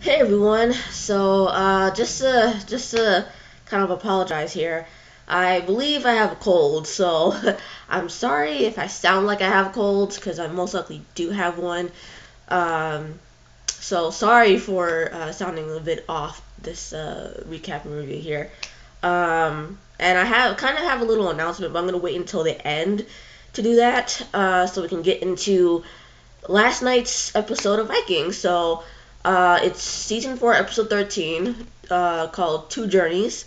Hey everyone. Just to kind of apologize here. I believe I have a cold, so I'm sorry if I sound like I have a cold because I most likely do have one. Um, so sorry for sounding a little bit off this recap and review here. And I have a little announcement, but I'm gonna wait until the end to do that, so we can get into last night's episode of Vikings. So it's season 4, episode 13, called Two Journeys.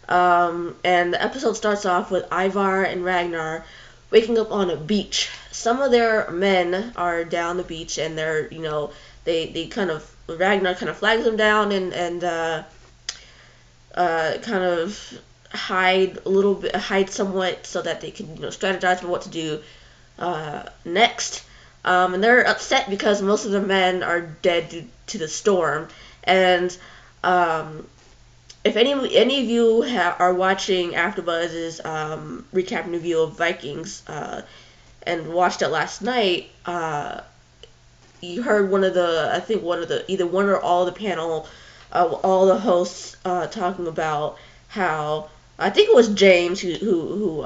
And the episode starts off with Ivar and Ragnar waking up on a beach. Some of their men are down the beach, and they kind of, Ragnar kind of flags them down and kind of hide somewhat so that they can strategize for what to do next. And they're upset because most of the men are dead due to the storm. And if any of you are watching AfterBuzz's recap and review of Vikings and watched it last night, you heard either one or all the panel, all the hosts talking about how, I think it was James who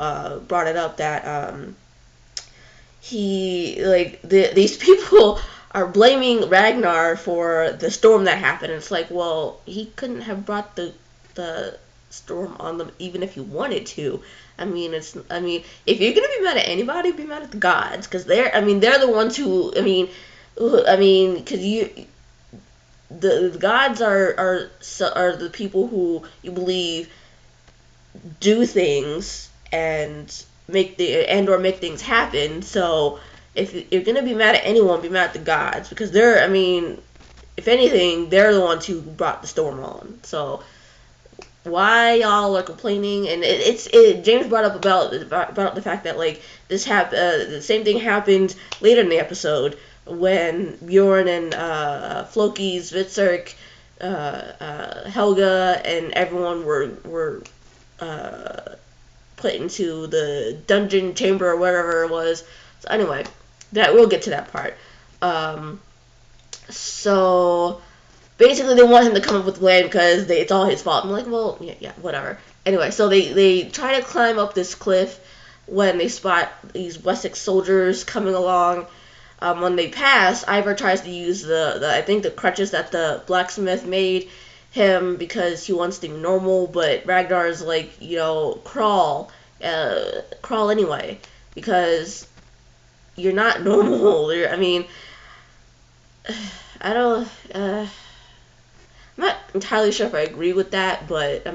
brought it up, that these people are blaming Ragnar for the storm that happened. It's like, well, he couldn't have brought the storm on them even if he wanted to. I mean, if you're gonna be mad at anybody, be mad at the gods, because they're the ones who, because the gods are the people who you believe do things or make things happen. So if you're gonna be mad at anyone, be mad at the gods, because if anything, they're the ones who brought the storm on. So why y'all are complaining? And James brought up the fact that the same thing happened later in the episode when Bjorn and Floki's Vitserk, Helga, and everyone were put into the dungeon chamber or whatever it was. So anyway, we'll get to that part. So basically, they want him to come up with land because it's all his fault. I'm like, well, yeah, whatever. Anyway, so they try to climb up this cliff when they spot these Wessex soldiers coming along. When they pass, Ivar tries to use the crutches that the blacksmith made him because he wants to be normal, but Ragnar is like, crawl anyway, because you're not normal. I don't. I'm not entirely sure if I agree with that, but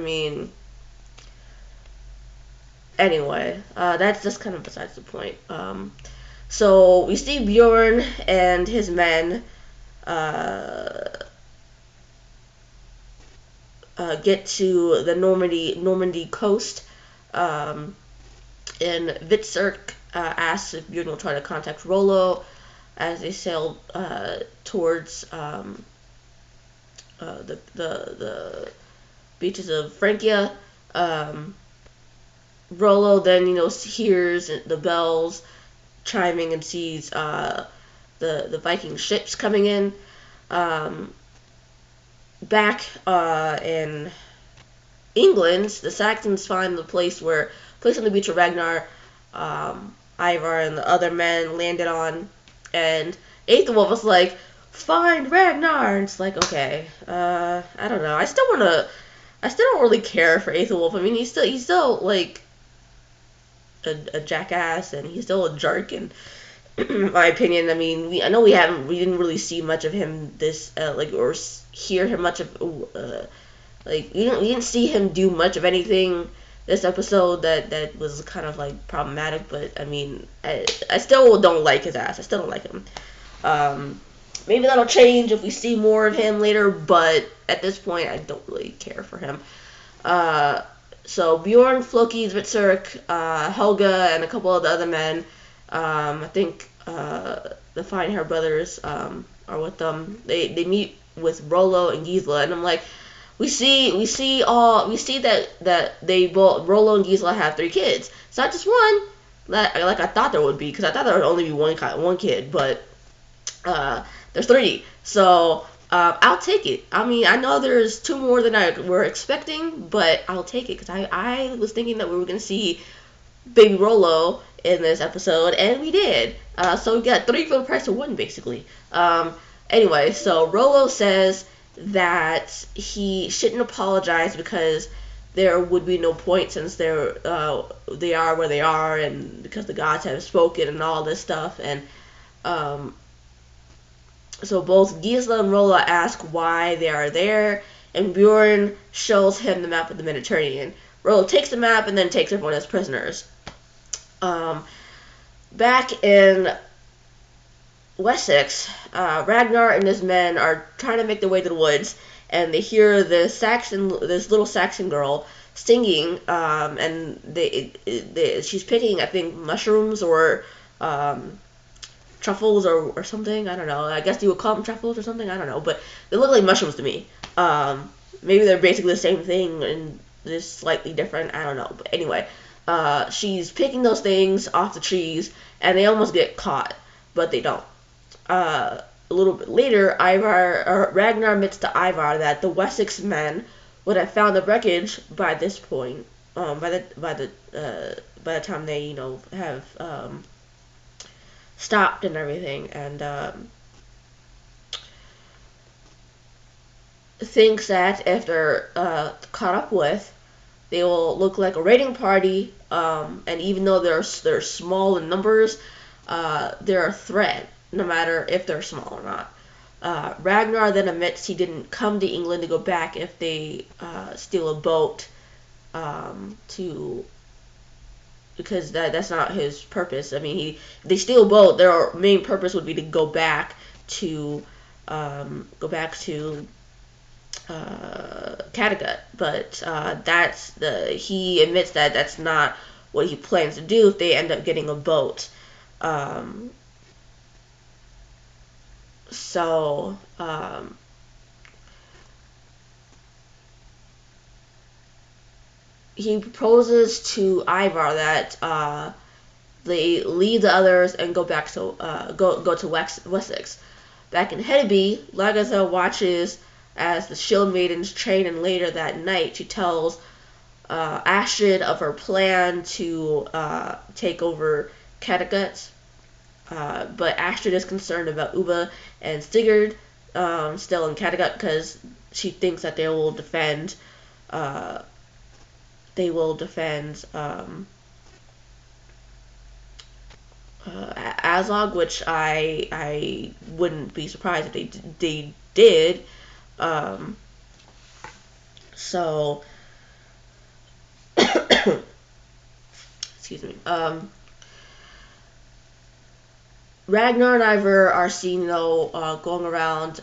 anyway, that's just kind of besides the point. So we see Bjorn and his men get to the Normandy coast, and Vitserk asks if Bjorn will try to contact Rollo as they sail towards the beaches of Francia. Rollo then hears the bells chiming and sees the Viking ships coming in. Back in England, the Saxons find the place on the beach where Ragnar, Ivar, and the other men landed on, and Aethelwulf was like, "Find Ragnar!" And it's like, okay, I don't know. I still don't really care for Aethelwulf. He's still like a jackass, and he's still a jerk, and in my opinion, we didn't really see much of him or hear him much of, we didn't see him do much of anything this episode that was kind of like problematic. But I still don't like his ass. I still don't like him. Maybe that'll change if we see more of him later, but at this point, I don't really care for him. So Bjorn, Floki, Vitserk, Helga, and a couple of the other men, I think the Finehair brothers are with them. They meet with Rollo and Gisela, and I'm like, we see that they both, Rollo and Gisela, have 3 kids. It's not just one, like I thought there would be, because I thought there would only be one kid, but there's 3. So I'll take it. I mean, I know there's 2 more than I were expecting, but I'll take it because I was thinking that we were gonna see Baby Rolo in this episode, and we did. So we got 3 for the price of 1, basically. Anyway, so Rolo says that he shouldn't apologize because there would be no point since they are where they are, and because the gods have spoken and all this stuff. And so both Gisela and Rolla ask why they are there, and Bjorn shows him the map of the Mediterranean. Rolla takes the map and then takes everyone as prisoners. Back in Wessex, Ragnar and his men are trying to make their way to the woods, and they hear this little Saxon girl singing, and she's picking, I think, mushrooms or truffles or something. I don't know. I guess you would call them truffles or something. I don't know, but they look like mushrooms to me. Maybe they're basically the same thing and just slightly different. I don't know. But anyway, she's picking those things off the trees, and they almost get caught, but they don't. A little bit later, Ragnar admits to Ivar that the Wessex men would have found the wreckage by this point. By the time they have stopped and everything, and thinks that if they're caught up with, they will look like a raiding party, and even though they're small in numbers, they're a threat, no matter if they're small or not. Ragnar then admits he didn't come to England to go back if they steal a boat, because that's not his purpose. I mean, they steal a boat, their main purpose would be to go back to Kattegat, but he admits that that's not what he plans to do if they end up getting a boat. He proposes to Ivar that they leave the others and go back to go to Wessex. Back in Hedeby, Lagertha watches as the Shield Maidens train, and later that night she tells Astrid of her plan to take over Kattegat. But Astrid is concerned about Ubba and Sigurd still in Kattegat because she thinks that they will defend Azog, which I wouldn't be surprised if they did. So excuse me. Ragnar and Ivar are seen going around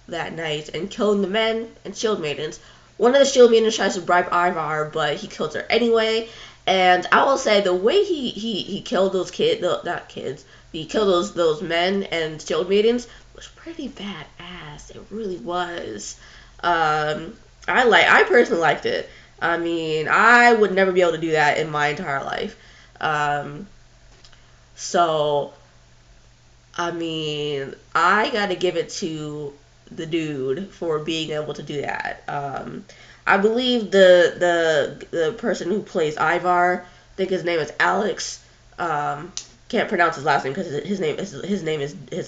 that night and killing the men and shield maidens. One of the shield maidens tries to bribe Ivar, but he kills her anyway. And I will say the way he killed those he killed those men and shield maidens was pretty badass. It really was. I personally liked it. I mean, I would never be able to do that in my entire life. So, I mean, I gotta give it to the dude for being able to do that. I believe the person who plays Ivar, I think his name is Alex. Can't pronounce his last name because his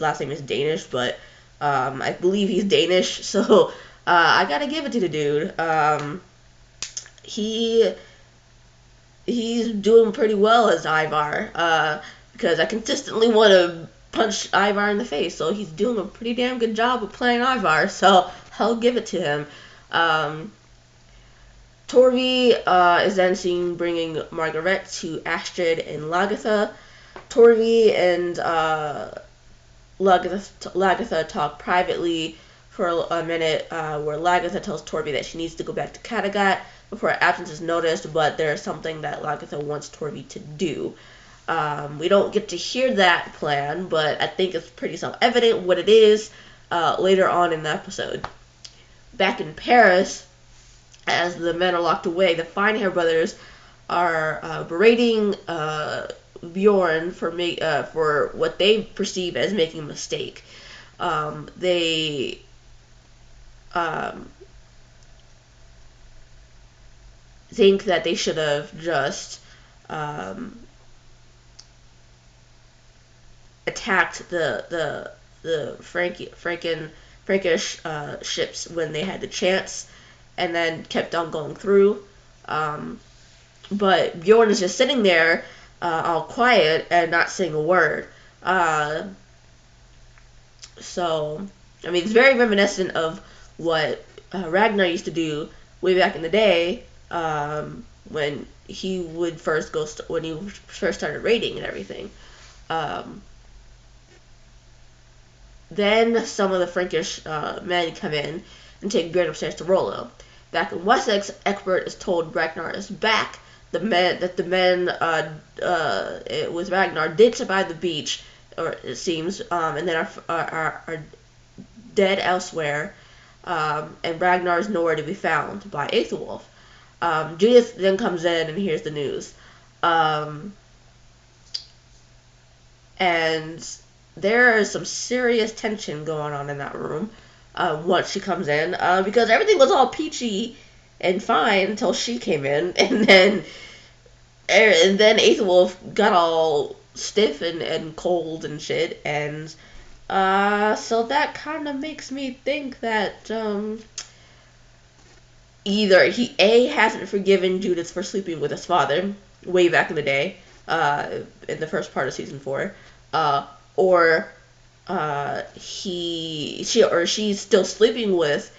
last name is Danish, but I believe he's Danish. So I gotta give it to the dude. He's doing pretty well as Ivar, because I consistently want to punch Ivar in the face, so he's doing a pretty damn good job of playing Ivar, so I'll give it to him. Torvi is then seen bringing Margaret to Astrid and Lagertha. Torvi and Lagertha talk privately for a minute, where Lagertha tells Torvi that she needs to go back to Kattegat before her absence is noticed, but there's something that Lagertha wants Torvi to do. We don't get to hear that plan, but I think it's pretty self-evident what it is later on in the episode. Back in Paris, as the men are locked away, the Finehair brothers are berating Bjorn for what they perceive as making a mistake. They um, think that they should have just um, attacked the Frankish ships when they had the chance, and then kept on going through. But Bjorn is just sitting there, all quiet and not saying a word. So, I mean, it's very reminiscent of what Ragnar used to do way back in the day, when he would first when he first started raiding and everything. Um, then some of the Frankish men come in and take Bjorn upstairs to Rollo. Back in Wessex, Egbert is told Ragnar is back. The men with Ragnar did survive the beach, or it seems, and then are dead elsewhere. And Ragnar is nowhere to be found by Aethelwulf. Judith then comes in and hears the news. And there is some serious tension going on in that room once she comes in, because everything was all peachy and fine until she came in, and then Aethelwulf got all stiff and cold and shit, and so that kind of makes me think that either he hasn't forgiven Judith for sleeping with his father way back in the day, in the first part of season 4, or she's still sleeping with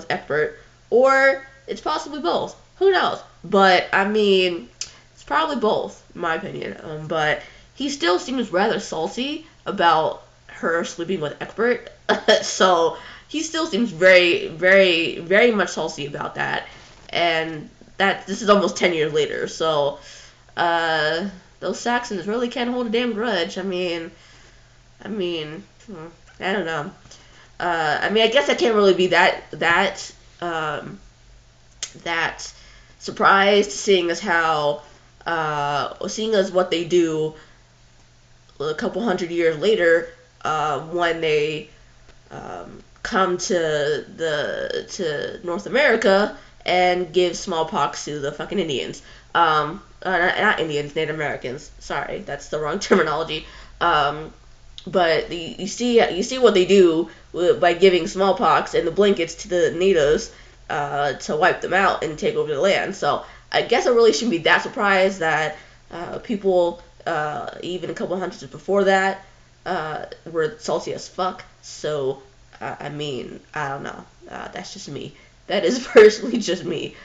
Egbert, or it's possibly both. Who knows? But I mean, it's probably both, in my opinion. But he still seems rather salty about her sleeping with Egbert, so he still seems very, very, very much salty about that. And that this is almost 10 years later, so those Saxons really can't hold a damn grudge. I mean, I don't know. I guess I can't really be that surprised, seeing as what they do a couple hundred years later, when they come to North America and give smallpox to the fucking Indians. Not Indians, Native Americans. Sorry, that's the wrong terminology. But you see what they do by giving smallpox and the blankets to the natives, to wipe them out and take over the land. So I guess I really shouldn't be that surprised that people, even a couple hundreds before that, were salty as fuck. So I don't know. That's just me. That is personally just me.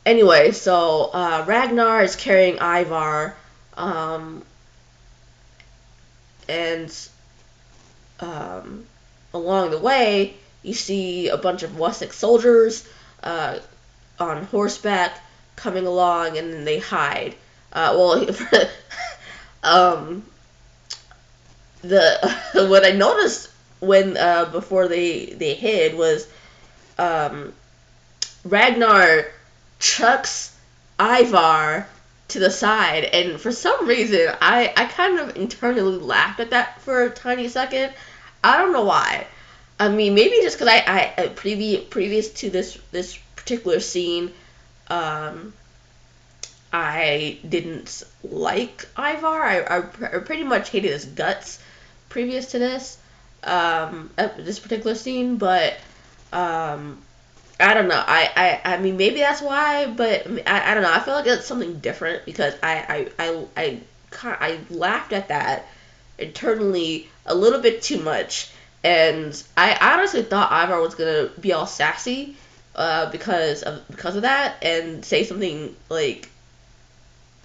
Anyway, so Ragnar is carrying Ivar, and along the way, you see a bunch of Wessex soldiers on horseback coming along, and then they hide. What I noticed when before they hid was Ragnar chucks Ivar to the side, and for some reason I kind of internally laughed at that for a tiny second. I don't know why. I mean, maybe just because I previous to this particular scene, I didn't like Ivar. I pretty much hated his guts previous to this particular scene, but I don't know. I mean, maybe that's why, but I don't know. I feel like it's something different because I laughed at that internally a little bit too much, and I honestly thought Ivar was gonna be all sassy because of that and say something like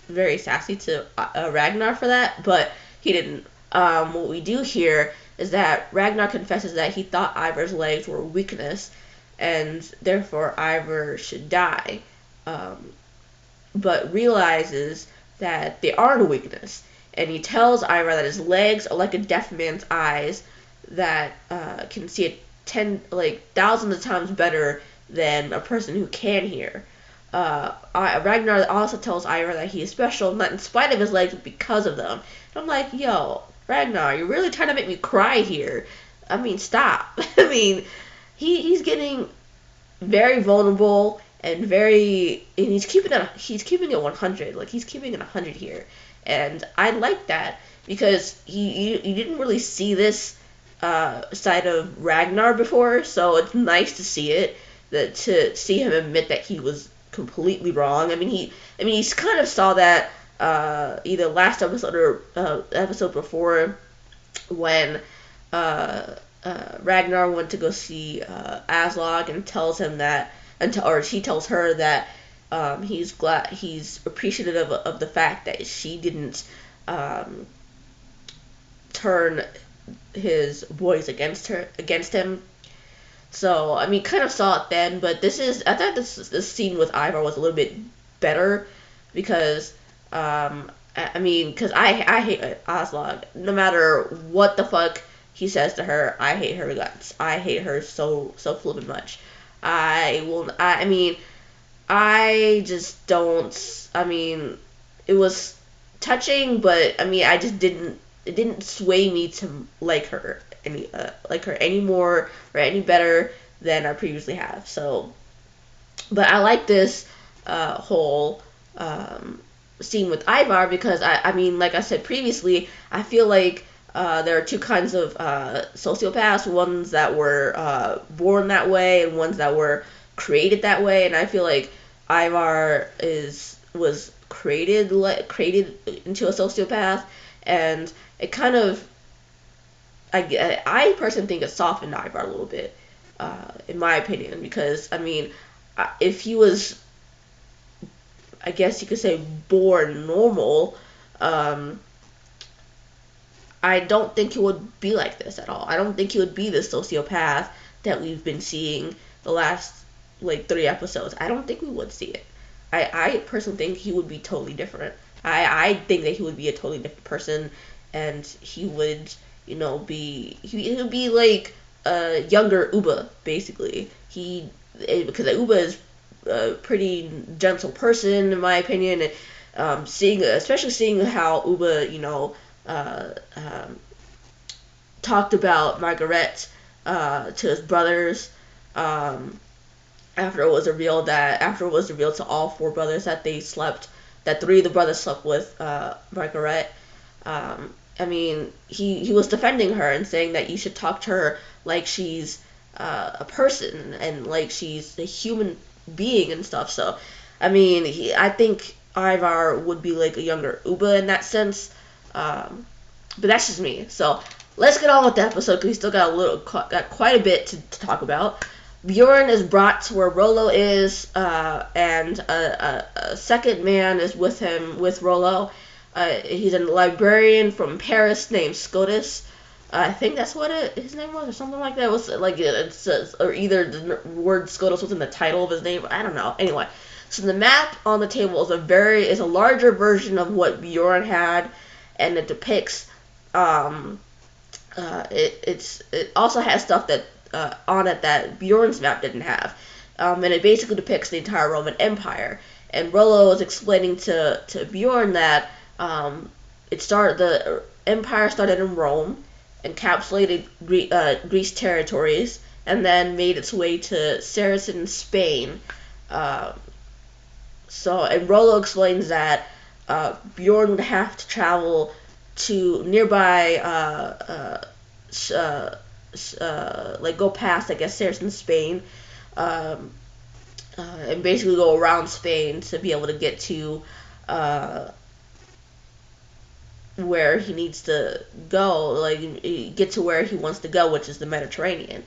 very sassy to Ragnar for that, but he didn't. What we do here is that Ragnar confesses that he thought Ivar's legs were a weakness, and therefore Ivar should die, but realizes that they aren't a weakness, and he tells Ivar that his legs are like a deaf man's eyes that can see thousands of times better than a person who can hear. Ragnar also tells Ivar that he is special, not in spite of his legs, but because of them. And I'm like, yo, Ragnar, you're really trying to make me cry here. I mean, stop. I mean, he's getting very vulnerable and he's keeping it 100. Like, he's keeping it 100 here, and I like that because you didn't really see this side of Ragnar before, so it's nice to see it. To see him admit that he was completely wrong. He's kind of saw that either last episode or episode before when Ragnar went to go see Aslog and tells him that, or she tells her that he's appreciative of the fact that she didn't turn his boys against him. So kind of saw it then, but I thought this scene with Ivar was a little bit better because because I hate Aslog. No matter what the fuck he says to her, I hate her guts. I hate her so flippin' much. I just don't. It was touching, but it didn't sway me to like her any more or any better than I previously have. So, but I like this whole scene with Ivar because like I said previously, I feel like there are two kinds of sociopaths, ones that were born that way and ones that were created that way, and I feel like Ivar was created into a sociopath, and it kind of I personally think it softened Ivar a little bit, in my opinion, because if he was, I guess you could say, born normal, I don't think he would be like this at all. I don't think he would be the sociopath that we've been seeing the last 3 episodes. I don't think we would see it. I personally think he would be totally different. I think that he would be a totally different person, and he would, he would be like a younger Uba, basically. Because Uba is a pretty gentle person, in my opinion, and especially seeing how Uba, talked about Margaret to his brothers, after it was revealed to all 4 brothers that 3 of the brothers slept with Margaret. He was defending her and saying that you should talk to her like she's a person and like she's a human being and stuff. So, I think Ivar would be like a younger Uba in that sense. But that's just me. So let's get on with the episode because we still got quite a bit to talk about. Bjorn is brought to where Rollo is, and a second man is with him, with Rollo. He's a librarian from Paris named Scotus. I think that's what his name was, or something like that. It was or either the word Scotus was in the title of his name. I don't know. Anyway, so the map on the table is a larger version of what Bjorn had, and it depicts. It also has stuff that on it that Bjorn's map didn't have, and it basically depicts the entire Roman Empire. And Rollo is explaining to Bjorn that the empire started in Rome, encapsulated Greece territories, and then made its way to Saracen Spain. And Rollo explains that Bjorn would have to travel to nearby, go past, I guess, Saracen Spain, and basically go around Spain to be able to get to where he needs to go, get to where he wants to go, which is the Mediterranean.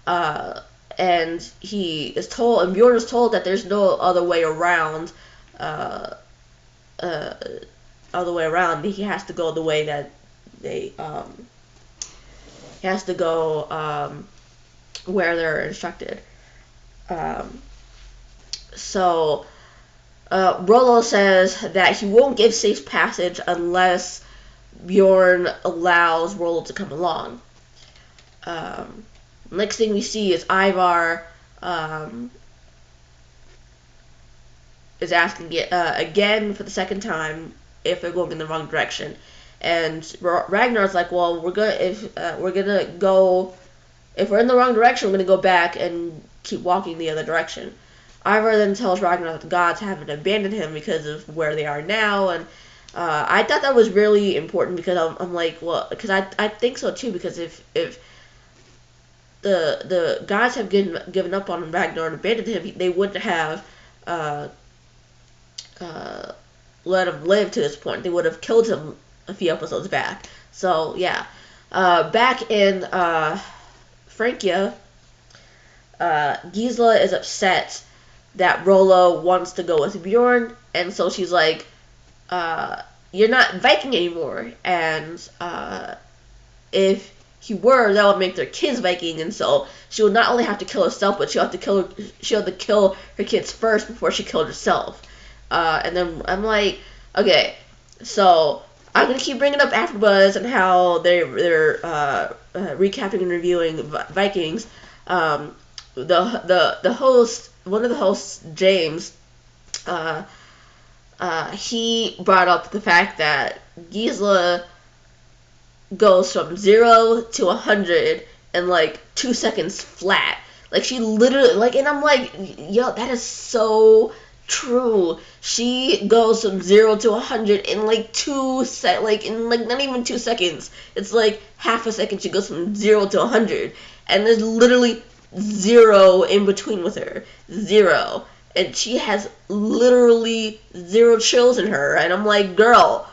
And Bjorn is told that there's no other way around. He has to go the way that he has to go where they're instructed. Rollo says that he won't give safe passage unless Bjorn allows Rollo to come along. Next thing we see is Ivar is asking again for the second time if they're going in the wrong direction. And Ragnar's like, well, we're gonna go, if we're in the wrong direction, we're gonna go back and keep walking the other direction. Ivar then tells Ragnar that the gods haven't abandoned him because of where they are now, and I thought that was really important because I'm like, well, because I think so too, because if the gods have given up on Ragnar and abandoned him, they wouldn't have uh, let him live to this point. They would have killed him a few episodes back. So yeah, back in Francia, Gisela is upset that Rollo wants to go with Bjorn, and so she's like, you're not Viking anymore, and if he were, that would make their kids Viking, and so she would not only have to kill herself, but she'll have to kill her kids first before she killed herself. And then I'm like, okay, so I'm gonna keep bringing up AfterBuzz and how they're recapping and reviewing Vikings. The host, one of the hosts, James, he brought up the fact that Gisela goes from 0 to 100 in like 2 seconds flat. Like she literally, like, and I'm like, yo, that is so true. She goes from 0 to 100 in like not even 2 seconds. It's like half a second. She goes from 0 to 100, and there's literally 0 in between with her. 0. And she has literally 0 chills in her, and I'm like, girl,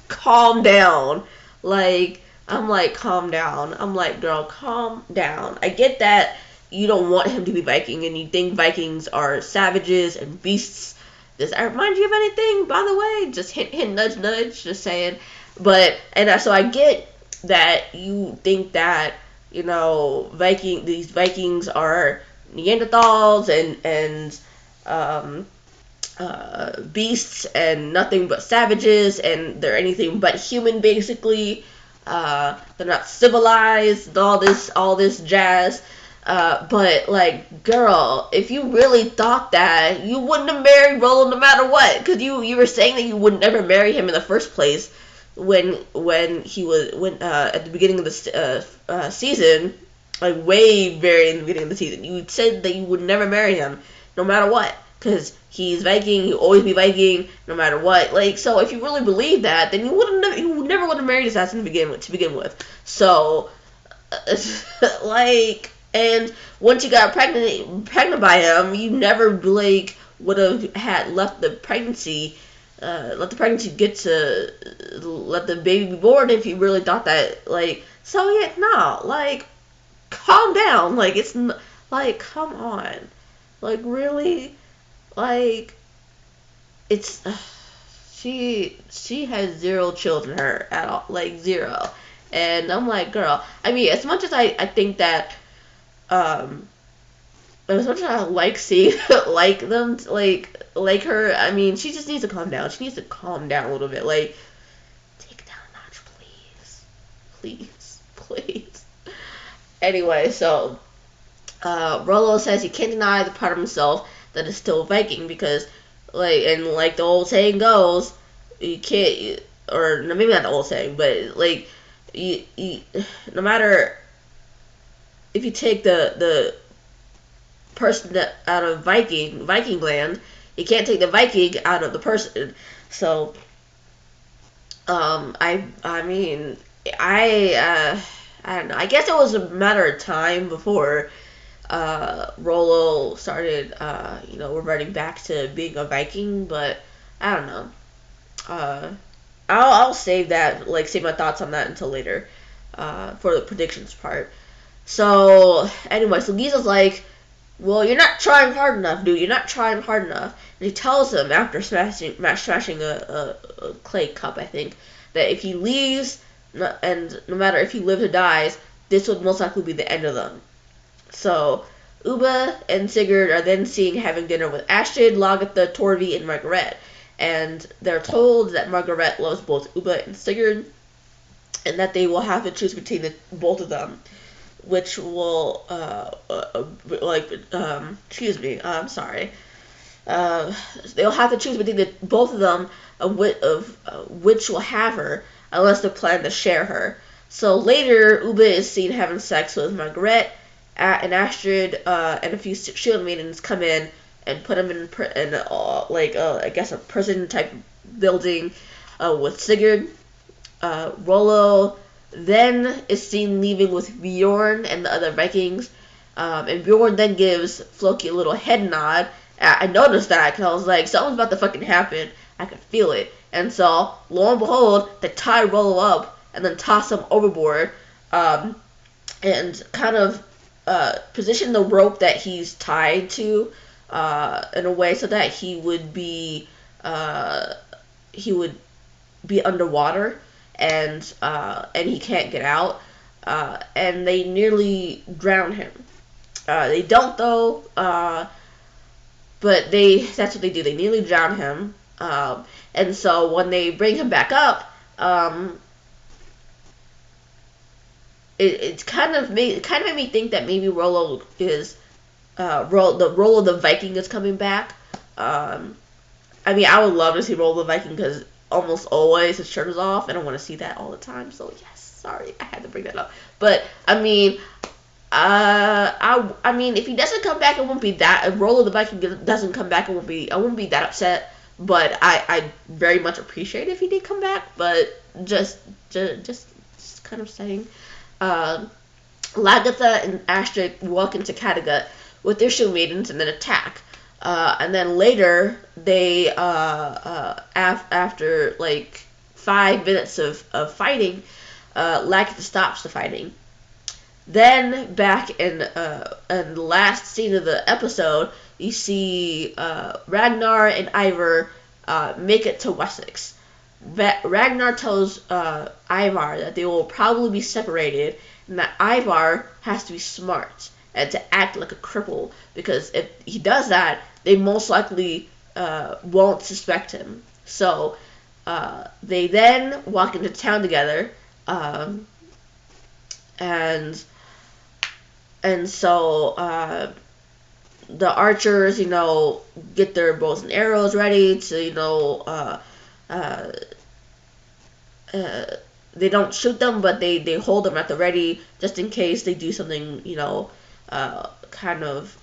calm down. Like, I'm like, calm down. I'm like, girl, calm down. I get that you don't want him to be Viking, and you think Vikings are savages and beasts. Does that remind you of anything, by the way? Just hint, hint, nudge, nudge, just saying. But, so I get that you think that, these Vikings are Neanderthals and beasts and nothing but savages, and they're anything but human, basically. They're not civilized, all this jazz. But like, girl, if you really thought that, you wouldn't have married Rollo no matter what, because you were saying that you would never marry him in the first place when at the beginning of the season, like way very in the beginning of the season, you said that you would never marry him no matter what, because he's Viking, he'll always be Viking, no matter what. Like, so if you really believe that, then you never would have married his ass to begin with. So, like, and once you got pregnant by him, you never would have let the pregnancy let the baby be born if you really thought that. Like, so yeah, no, like, calm down. Like, it's like, come on, like, really. Like, it's she has 0 children in her at all, like 0, and I'm like, girl. I mean, as much as I think that, as much as I like seeing like them, like her, I mean, she just needs to calm down. She needs to calm down a little bit. Like, take it down a notch, please. Anyway, so Rollo says he can't deny the part of himself that is still Viking, because like the old saying goes, you can't, or maybe not the old saying, but like you no matter if you take the person out of Viking land, you can't take the Viking out of the person. So I mean, I don't know. I guess it was a matter of time before Rollo started, reverting back to being a Viking, but I don't know. I'll save my thoughts on that until later, for the predictions part. So, anyway, so Gisa's like, well, you're not trying hard enough, dude. You're not trying hard enough. And he tells him, after smashing a clay cup, I think, that if he leaves, and no matter if he lives or dies, this would most likely be the end of them. So, Ubba and Sigurd are then seen having dinner with Astrid, Lagertha, Torvi, and Margaret. And they're told that Margaret loves both Ubba and Sigurd, and that they will have to choose between both of them, which will, I'm sorry. they'll have to choose between both of them of which will have her, unless they plan to share her. So later, Ube is seen having sex with Margaret, and Astrid and a few shield maidens come in and put him in I guess a prison type building with Sigurd. Rollo then is seen leaving with Bjorn and the other Vikings, and Bjorn then gives Floki a little head nod. I noticed that because I was like, something's about to fucking happen. I could feel it. And so, lo and behold, they tie Rollo up and then toss him overboard, and kind of position the rope that he's tied to in a way so that he would be underwater, and he can't get out, and they nearly drown him. They don't though, but that's what they do. They nearly drown him, and so when they bring him back up, it kind of made me think that maybe Rollo is Rollo the Viking is coming back. I mean, I would love to see Rollo the Viking because almost always his shirt is off, and I want to see that all the time. So yes, sorry, I had to bring that up. But I mean, I mean, if he doesn't come back, it won't be that. If Rollo the Viking doesn't come back, I won't be that upset. But I very much appreciate if he did come back. But just kind of saying. Lagatha and Astrid walk into Kattegat with their shield maidens and then attack. And then later, they after like 5 minutes of fighting, Lagatha stops the fighting. Then back in the last scene of the episode, you see Ragnar and Ivar make it to Wessex. Ragnar tells Ivar that they will probably be separated, and that Ivar has to be smart and to act like a cripple, because if he does that, they most likely won't suspect him. So they then walk into town together, and so the archers, get their bows and arrows ready to, they don't shoot them, but they hold them at the ready just in case they do something, kind of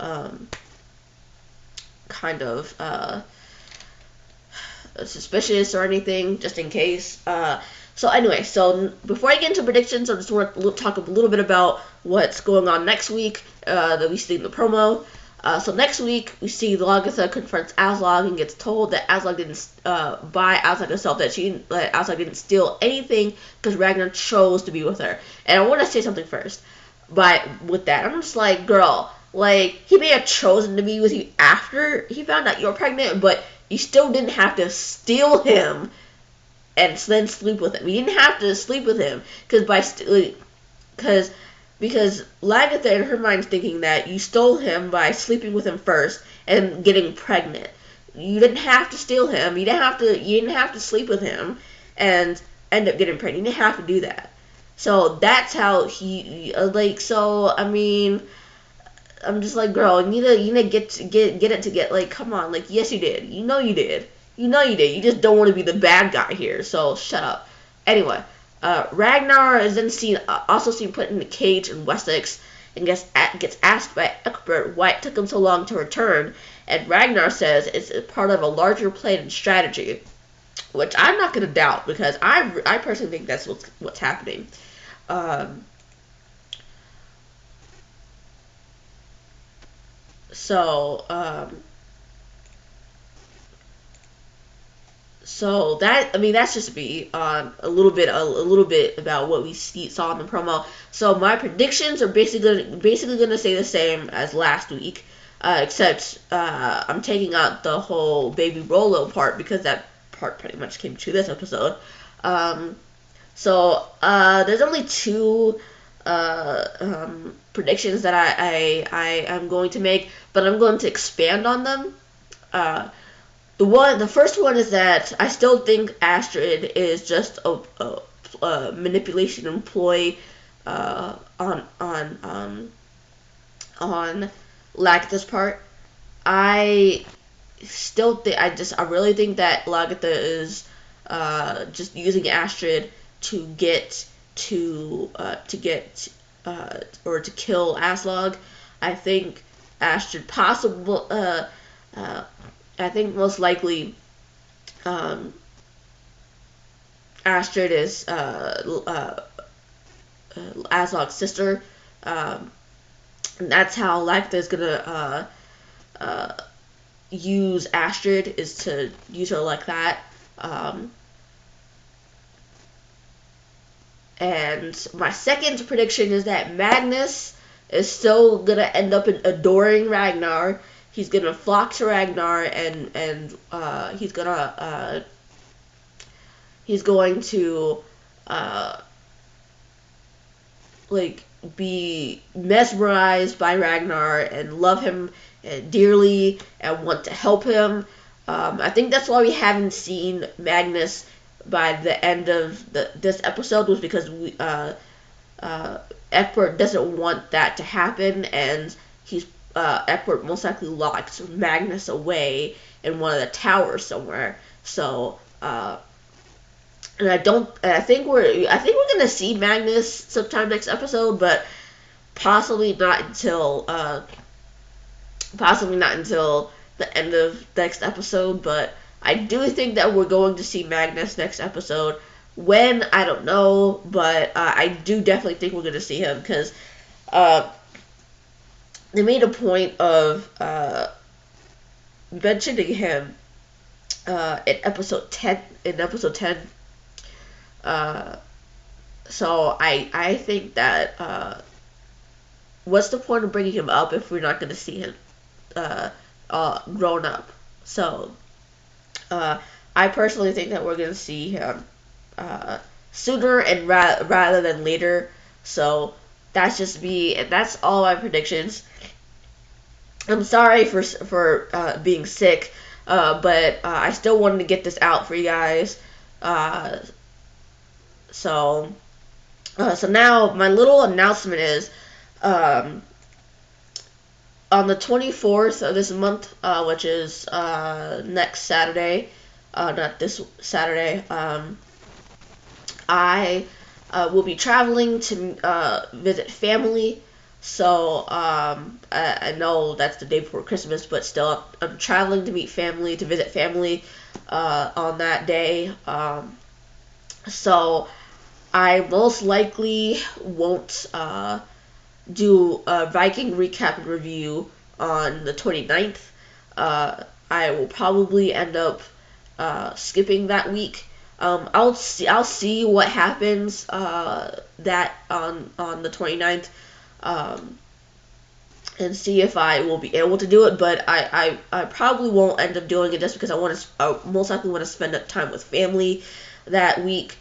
suspicious or anything, just in case. So anyway, before I get into predictions, I just want to talk a little bit about what's going on next week that we see in the promo. So next week, we see Lagatha confronts Aslog and gets told that Aslog didn't buy Aslog herself, that Aslog didn't steal anything because Ragnar chose to be with her. And I want to say something first. With that, I'm just like, girl, he may have chosen to be with you after he found out you were pregnant, but you still didn't have to steal him and then sleep with him. You didn't have to sleep with him because Lagatha in her mind's thinking that you stole him by sleeping with him first and getting pregnant. You didn't have to steal him. You didn't have to sleep with him and end up getting pregnant. You didn't have to do that. So that's how so I mean, I'm just like, girl, you need to get it to get come on, yes you did. You know you did. You just don't want to be the bad guy here. So shut up. Anyway, Ragnar is then also seen put in a cage in Wessex and gets asked by Egbert why it took him so long to return, and Ragnar says it's part of a larger plan and strategy, which I'm not going to doubt because I personally think that's what's happening. So that's just me a little bit about what we saw in the promo. So my predictions are basically going to stay the same as last week, except I'm taking out the whole baby Rollo part because that part pretty much came to this episode. So there's only two predictions that I am going to make, but I'm going to expand on them. The first one is that I still think Astrid is just a manipulation employee on Lagatha's part. I I really think that Lagertha is just using Astrid to get or to kill Aslog. I think Astrid I think most likely Astrid is Aslog's sister. And that's how Lagertha is gonna use Astrid, is to use her like that. And my second prediction is that Magnus is still gonna end up adoring Ragnar. He's gonna flock to Ragnar, and he's going to like be mesmerized by Ragnar and love him dearly and want to help him. I think that's why we haven't seen Magnus by the end of this episode, was because Egbert doesn't want that to happen, and Egbert most likely locks Magnus away in one of the towers somewhere. So and I think we're gonna see Magnus sometime next episode, but possibly not until the end of next episode. But I do think that we're going to see Magnus next episode. When, I don't know, but I do definitely think we're gonna see him, because they made a point of mentioning him in episode 10. So I think that what's the point of bringing him up if we're not going to see him grown up? So I personally think that we're going to see him sooner and rather than later. So that's just me, and that's all my predictions. I'm sorry for being sick, but I still wanted to get this out for you guys. So now my little announcement is, on the 24th of this month, which is next Saturday, not this Saturday, I will be traveling to visit family. So I know that's the day before Christmas, but still, I'm traveling to visit family on that day. So I most likely won't do a Viking recap and review on the 29th. I will probably end up skipping that week. I'll see what happens that on the 29th, and see if I will be able to do it. But I probably won't end up doing it, just because I most likely want to spend time with family that week.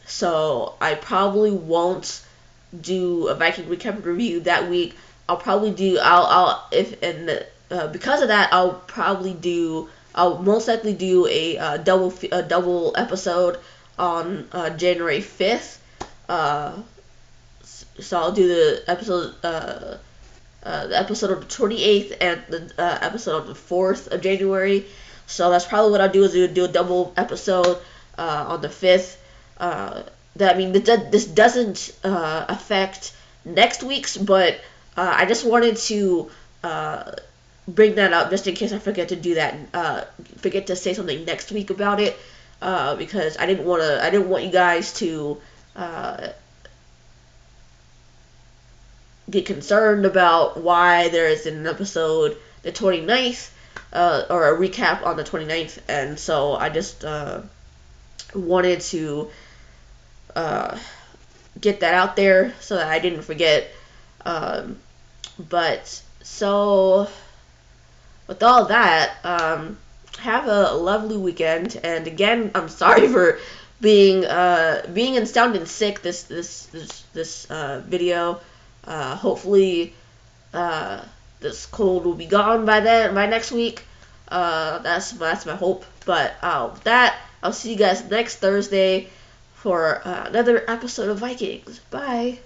So I probably won't do a Viking recap review that week. Because of that, I'll most likely do a double episode on January 5th. So I'll do the episode on the 28th and the episode on the 4th of January. So that's probably what I'll do, is do a double episode on the 5th. This doesn't affect next week's, but I just wanted to bring that up just in case I forget to do that, forget to say something next week about it, because I didn't want you guys to get concerned about why there is an episode the 29th, or a recap on the 29th, and so I just wanted to get that out there so that I didn't forget. But so with all that, have a lovely weekend, and again, I'm sorry for being and sounding sick this video. Hopefully this cold will be gone by next week. That's my hope. But with that, I'll see you guys next Thursday for another episode of Vikings. Bye.